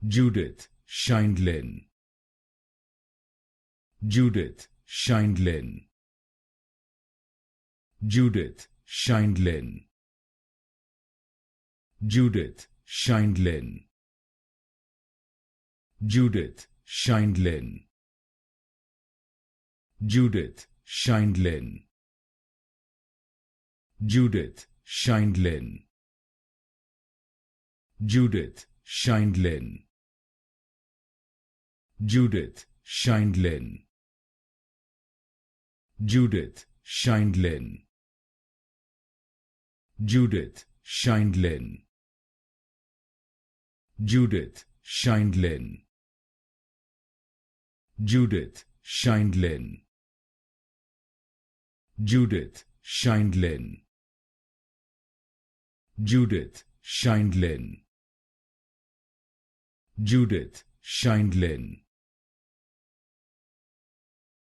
Judith Sheindlin. Judith Sheindlin. Judith Sheindlin. Judith Sheindlin. Judith Sheindlin. Judith Sheindlin. Judith Sheindlin. Judith Sheindlin. Judith Sheindlin. Judith Sheindlin. Judith Sheindlin. Judith Sheindlin. Judith Sheindlin. Judith Sheindlin. Judith Sheindlin. Judith Sheindlin.